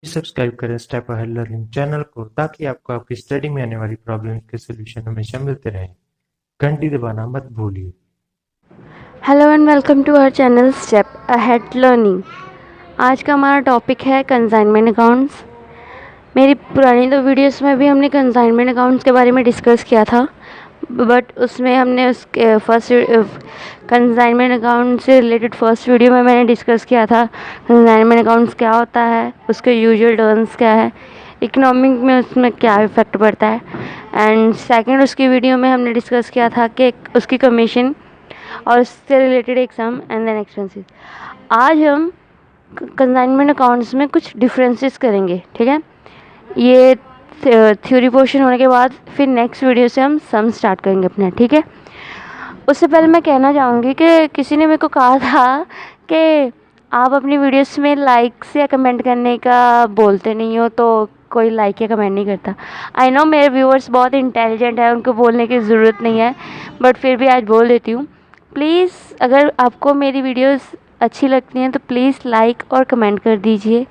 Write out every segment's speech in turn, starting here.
Subscribe करें step ahead learning channel को ताकि आपको आपकी स्टडी में आने वाली प्रॉब्लम्स के सॉल्यूशन हमेशा मिलते रहें। घंटी दबाना मत भूलिए। Hello and welcome to our channel step ahead learning. आज का हमारा टॉपिक है कंसाइनमेंट अकाउंट्स। मेरी पुरानी दो वीडियोस में भी हमने कंसाइनमेंट अकाउंट्स के बारे में डिस्कस किया था, बट उसमें हमने उसके फर्स्ट कंसाइनमेंट अकाउंट से रिलेटेड फर्स्ट वीडियो में मैंने डिस्कस किया था कंसाइनमेंट अकाउंट्स क्या होता है, उसके यूजुअल टर्म्स क्या है, इकोनॉमिक में उसमें क्या इफ़ेक्ट पड़ता है। एंड सेकंड उसकी वीडियो में हमने डिस्कस किया था कि उसकी कमीशन और उससे related exam and then expenses. आज हम कंसाइनमेंट अकाउंट्स में कुछ डिफरेंसेस करेंगे, ठीक है। ये थ्योरी पोर्शन होने के बाद फिर नेक्स्ट वीडियो से हम सम स्टार्ट करेंगे अपना, ठीक है। उससे पहले मैं कहना चाहूँगी कि किसी ने मेरे को कहा था कि आप अपनी वीडियोस में लाइक्स या कमेंट करने का बोलते नहीं हो, तो कोई लाइक या कमेंट नहीं करता। आई नो मेरे व्यूअर्स बहुत इंटेलिजेंट है, उनको बोलने की ज़रूरत नहीं है, बट फिर भी आज बोल देती हूँ। प्लीज़ अगर आपको मेरी वीडियोस अच्छी लगती हैं तो प्लीज़ लाइक और कमेंट कर दीजिए,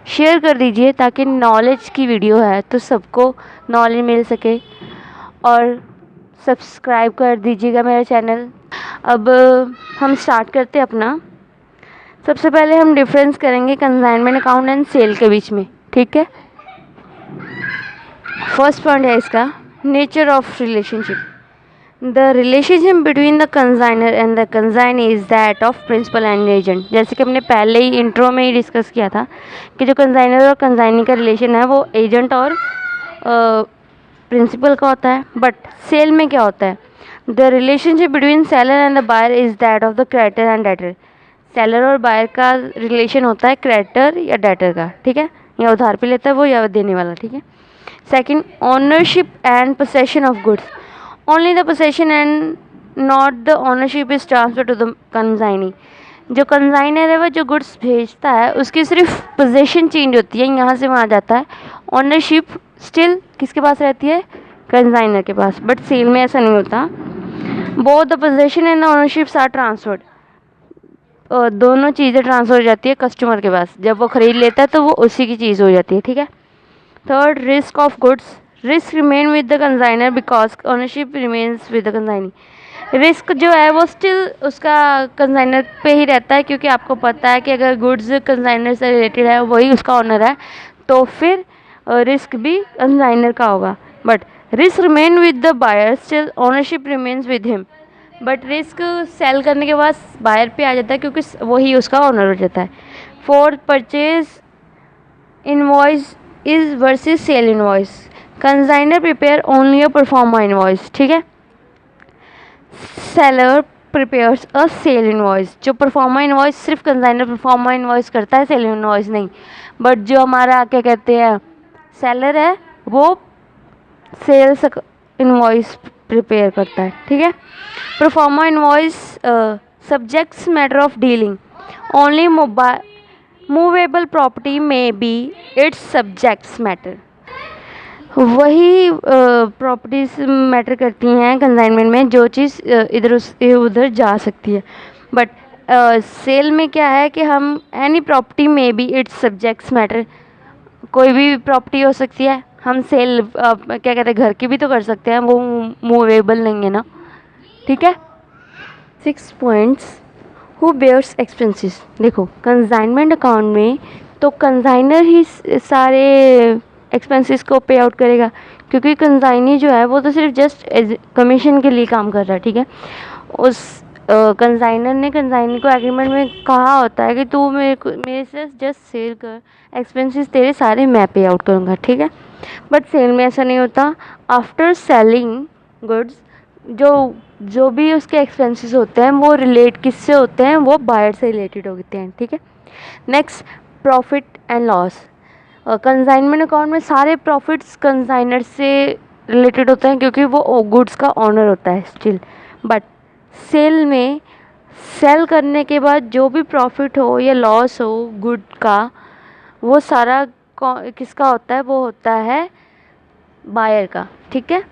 शेयर कर दीजिए, ताकि नॉलेज की वीडियो है तो सबको नॉलेज मिल सके। और सब्सक्राइब कर दीजिएगा मेरा चैनल। अब हम स्टार्ट करते हैं अपना। सबसे पहले हम डिफरेंस करेंगे कंसाइनमेंट अकाउंट एंड सेल के बीच में, ठीक है। फर्स्ट पॉइंट है इसका nature of relationship. The relationship between the consignor and the consignee is that of principal and agent. जैसे कि हमने पहले ही इंट्रो में ही डिस्कस किया था कि जो कंसाइनर और कंसाइनी का रिलेशन है वो एजेंट और प्रिंसिपल का होता है। बट सेल में क्या होता है? The relationship between seller and the buyer is that of the creditor and debtor. Seller और बायर का रिलेशन होता है क्रेडिटर या डेटर का, ठीक है। या उधार पे लेता है वो या देने वाला, ठीक है। Second, ownership and possession of goods. Only the possession and not the ownership is transfer to the consignee. जो कंसाइनर है वो जो गुड्स भेजता है उसकी सिर्फ पोजेशन चेंज होती है, यहाँ से वहाँ जाता है। ओनरशिप स्टिल किसके पास रहती है? कंसाइनर के पास। बट सेल में ऐसा नहीं होता। Both the possession and the ownerships are transferred. दोनों चीज़ें ट्रांसफर हो जाती है कस्टमर के पास। जब वो ख़रीद लेता है तो वो उसी की चीज़ हो जाती है, ठीक है। Third, risk of goods. Risk remain with the consignor because ownership remains with the consignee. Risk जो है वो स्टिल उसका कंसाइनर पे ही रहता है, क्योंकि आपको पता है कि अगर गुड्स कंसाइनर से रिलेटेड है, वही उसका ओनर है, तो फिर रिस्क भी कंसाइनर का होगा। But risk remain with the buyer, still ownership remains with him. But risk sell करने के बाद बायर पे आ जाता है, क्योंकि वही उसका ओनर हो जाता है। Fourth, purchase invoice is versus sale invoice. Consignor prepare only a proforma invoice, ठीक है। Seller prepares a sale invoice. जो परफॉर्मा इनवॉइस सिर्फ कंसाइनर परफॉर्मा इनवॉइस करता है, सेल इनवॉइस नहीं। बट जो हमारा क्या कहते हैं सेलर है वो सेल्स इनवॉइस प्रिपेयर करता है, ठीक है। Proforma invoice subjects matter of dealing. Only movable property में बी इट्स सब्जेक्ट्स मैटर। वही प्रॉपर्टीज मैटर करती हैं कंसाइनमेंट में, जो चीज़ इधर उधर जा सकती है। बट सेल में क्या है कि हम एनी प्रॉपर्टी में बी इट्स सब्जेक्ट्स मैटर। कोई भी प्रॉपर्टी हो सकती है। हम सेल क्या कहते हैं घर की भी तो कर सकते हैं, वो मूवेबल नहीं है ना, ठीक है। 6 पॉइंट्स हु बेयर्स एक्सपेंसेस। देखो कंसाइनमेंट अकाउंट में तो कंसाइनर ही सारे एक्सपेंसेस को पे आउट करेगा, क्योंकि कंसाइनी जो है वो तो सिर्फ जस्ट कमीशन के लिए काम कर रहा है, ठीक है। उस कंसाइनर ने कंसाइनी को एग्रीमेंट में कहा होता है कि तू मेरे से जस्ट सेल कर, एक्सपेंसेस तेरे सारे मैं पे आउट करूँगा, ठीक है। बट सेल में ऐसा नहीं होता। आफ्टर सेलिंग गुड्स जो भी उसके एक्सपेंसेस होते हैं वो रिलेट किससे होते हैं? वो बायर से रिलेटेड होते हैं, ठीक है। Next, profit and loss. Consignment account में सारे प्रॉफिट्स कंसाइनर से रिलेटेड होते हैं, क्योंकि वो गुड्स का ऑनर होता है स्टिल। बट सेल में सेल करने के बाद जो भी प्रॉफिट हो या लॉस हो गुड का, वो सारा किसका होता है? वो होता है बायर का, ठीक है।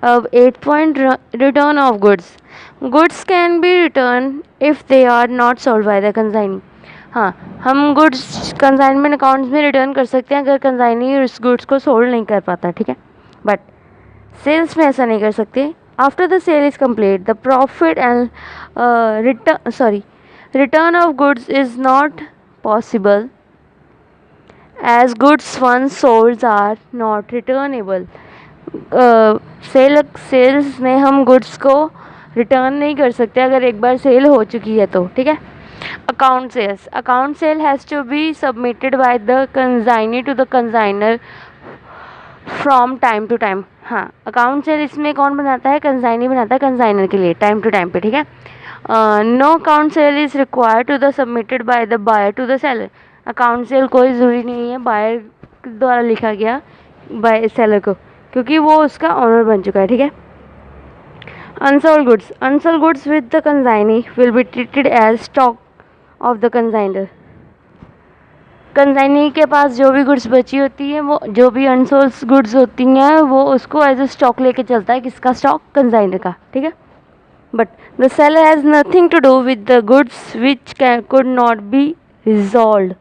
अब 8 point, return of goods. Goods can be return if they are not sold by the consignee. हाँ, हम गुड्स कंसाइनमेंट अकाउंट्स में रिटर्न कर सकते हैं अगर कंसाइनी उस गुड्स को सोल्ड नहीं कर पाता, ठीक है। बट सेल्स में ऐसा नहीं कर सकते। After the sale is complete the profit and return of goods is not possible as goods once sold are not returnable. Sales में हम गुड्स को रिटर्न नहीं कर सकते अगर एक बार सेल हो चुकी है तो, ठीक है। Account sale has to be submitted by the consignee to the consignor from time to time. हाँ, अकाउंट सेल इसमें कौन बनाता है? कंसाइनी बनाता है कंसाइनर के लिए टाइम टू टाइम पे, ठीक है। No account sale is required to the submitted by the buyer to the seller. Account sale कोई ज़रूरी नहीं है बायर द्वारा लिखा गया बाय सेलर को, क्योंकि वो उसका ऑनर बन चुका है, ठीक है। Unsold goods with the consignee will be treated as stock of the consignor. Consignee के पास जो भी गुड्स बची होती है, वो जो भी अनसोल्ड गुड्स होती हैं, वो उसको एज ए स्टॉक लेके चलता है। किसका स्टॉक? कंसाइनर का, ठीक है। But the seller has nothing to do with the goods which could not be resolve.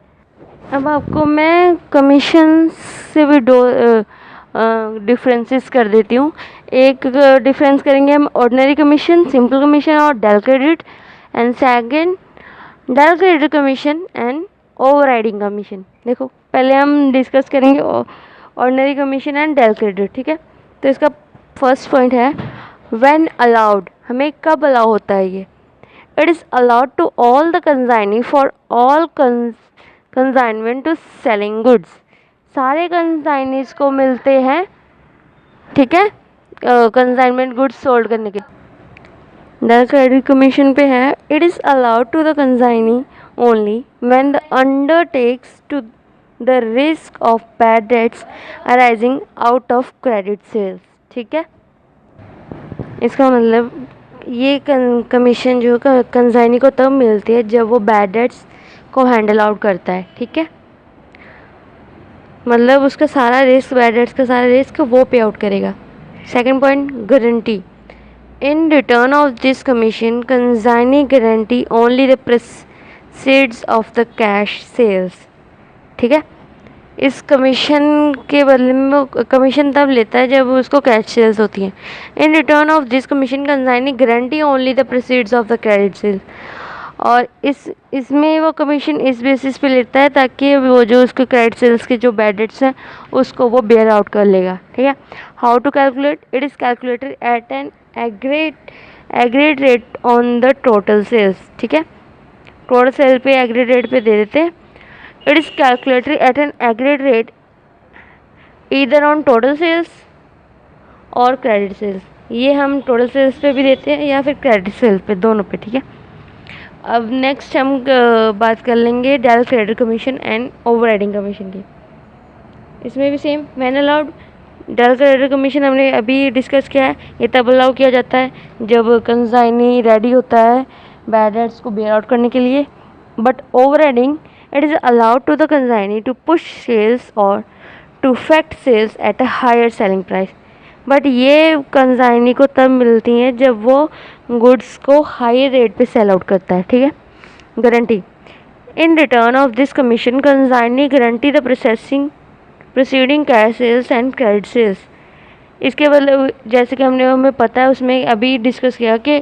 अब आपको मैं कमीशन से भी दो डिफरेंसेस कर देती हूँ। एक डिफरेंस करेंगे हम ऑर्डिनरी कमीशन, सिंपल कमीशन और del credit, and second del credit commission and overriding commission. देखो, पहले हम डिस्कस करेंगे ordinary commission and del credit, ठीक है। तो इसका फर्स्ट पॉइंट है व्हेन अलाउड। हमें कब अलाउ होता है ये? It is allowed to all the consignee for all consignment to selling goods. सारे कंसाइनीज को मिलते हैं, ठीक है, कंसाइनमेंट गुड्स सोल्ड करने के। डेल क्रेडिट कमीशन पे है it is allowed to the consignee only when the undertakes to the risk of bad debts arising out of credit sales, ठीक है। इसका मतलब ये कमीशन जो कंसाइनी को तब मिलती है जब वो बैड डेट्स को हैंडल आउट करता है, ठीक है। मतलब उसका सारा रिस्क, बैड डेट्स का सारा रिस्क वो पे आउट करेगा। Second point, guarantee. In return of this commission consignee guarantee only the proceeds of the cash sales, ठीक है। इस कमीशन के बदले में वो कमीशन तब लेता है जब उसको कैश सेल्स होती हैं। In return of this commission consignee guarantee only the proceeds of the credit sales. और इसमें वो कमीशन इस बेसिस पे लेता है ताकि वो जो उसके क्रेडिट सेल्स के जो बैड डेट्स हैं उसको वो बेयर आउट कर लेगा, ठीक है। How to calculate? It is calculated at an agreed rate on the total sales, ठीक है। टोटल सेल पे एग्रीड रेट पे दे देते हैं। It is calculated at an agreed rate either on total sales और क्रेडिट सेल्स। ये हम टोटल सेल्स पे भी देते हैं या फिर क्रेडिट सेल्स पे, दोनों पे, ठीक है। अब नेक्स्ट हम बात कर लेंगे direct credit commission and overriding commission की। इसमें भी same, when allowed. Direct credit commission हमने अभी डिस्कस किया है, ये तब अलाउ किया जाता है जब कंसाइनी रेडी होता है बैड डेट्स को बेयर आउट करने के लिए। But overriding, it is allowed to the consignee to push sales और to effect sales at a higher selling price. But ये कंसाइनी को तब मिलती हैं जब वो गुड्स को हाई रेट पे सेल आउट करता है, ठीक है। Guarantee, in return of this commission consignee guarantee the proceeding cash sales and credit sales. इसके बदले, जैसे कि हमें पता है, उसमें अभी डिस्कस किया कि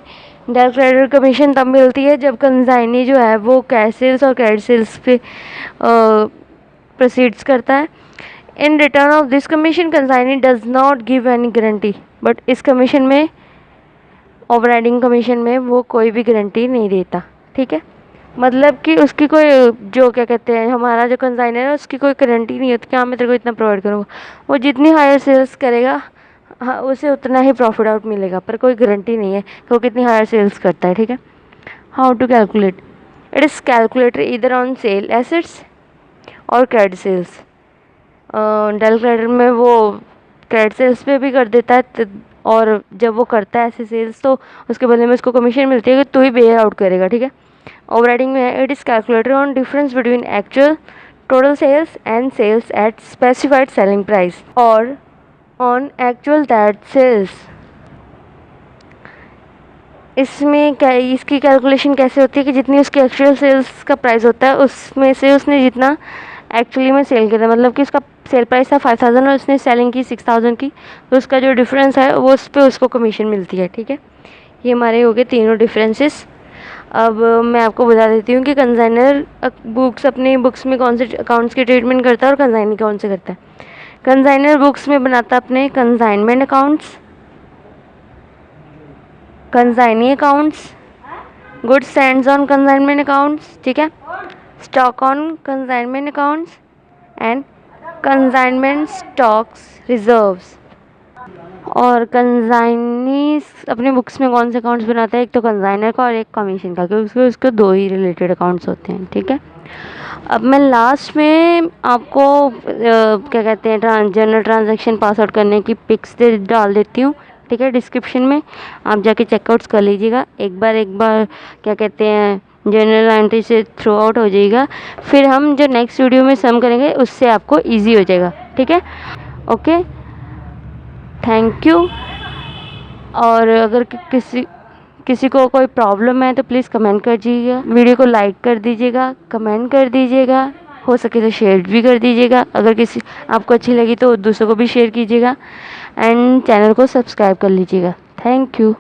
डायरेक्ट क्रेडिट कमीशन तब मिलती है जब कंसाइनी जो है वो कैश सेल्स और क्रेडिट सेल्स पे प्रोसीड्स करता है। इन return of this commission consignee does not give any guarantee. But इस कमीशन में, ओवरराइडिंग कमीशन में, वो कोई भी गारंटी नहीं देता, ठीक है। मतलब कि उसकी कोई, जो क्या कहते हैं, हमारा जो कंसाइनर है उसकी कोई गारंटी नहीं होती कि हाँ मैं तेरे को इतना प्रोवाइड करूँगा। वो जितनी हायर सेल्स करेगा, हाँ, उसे उतना ही प्रॉफिट आउट मिलेगा, पर कोई गारंटी नहीं है कि वो कितनी हायर सेल्स करता है, ठीक है। How to calculate? It is calculated either on sale assets और क्रेडिट सेल्स। डेल क्रेडिट में वो क्रेडिट सेल्स पे भी कर देता है, और जब वो करता है ऐसे सेल्स तो उसके बदले में उसको कमीशन मिलती है कि तू ही बेयर आउट करेगा, ठीक है। ओवरराइडिंग में it is calculated on difference between actual total sales and sales at specified selling price और ऑन एक्चुअल दैट सेल्स। इसमें क्या इसकी कैलकुलेशन कैसे होती है कि जितनी उसकी एक्चुअल सेल्स का प्राइस होता है उसमें से उसने जितना एक्चुअली में सेल किया था, मतलब कि उसका सेल प्राइस था 5000 और उसने सेलिंग की 6000 की, तो उसका जो डिफरेंस है वो उस पर उसको कमीशन मिलती है। ठीक है, ये हमारे हो गए तीनों डिफरेंसेस। अब मैं आपको बता देती हूँ कि कंसाइनर बुक्स अपनी बुक्स में कौन से अकाउंट्स की ट्रीटमेंट करता है और कंसाइनर कौन से करता है। कंसाइनर बुक्स में बनाता है अपने consignment accounts, consignee accounts, good stands on consignment accounts, ठीक है, stock on consignment accounts and consignment stocks reserves. और कंसाइनी अपने बुक्स में कौन से अकाउंट्स बनाता है, एक तो कंसाइनर का और एक कमीशन का, क्योंकि उसके दो ही रिलेटेड अकाउंट्स होते हैं। ठीक है, अब मैं लास्ट में आपको क्या कहते हैं जनरल ट्रांजैक्शन पास आउट करने की पिक्स डाल देती हूँ। ठीक है, डिस्क्रिप्शन में आप जाके चेकआउट्स कर लीजिएगा। एक बार क्या कहते हैं जनरल एंट्री से थ्रू आउट हो जाएगा, फिर हम जो नेक्स्ट वीडियो में सम करेंगे उससे आपको ईजी हो जाएगा। ठीक है, ओके, थैंक यू। और अगर किसी को कोई प्रॉब्लम है तो प्लीज़ कमेंट कर दीजिएगा, वीडियो को लाइक कर दीजिएगा, कमेंट कर दीजिएगा, हो सके तो शेयर भी कर दीजिएगा। अगर किसी आपको अच्छी लगी तो दूसरों को भी शेयर कीजिएगा एंड चैनल को सब्सक्राइब कर लीजिएगा। Thank you.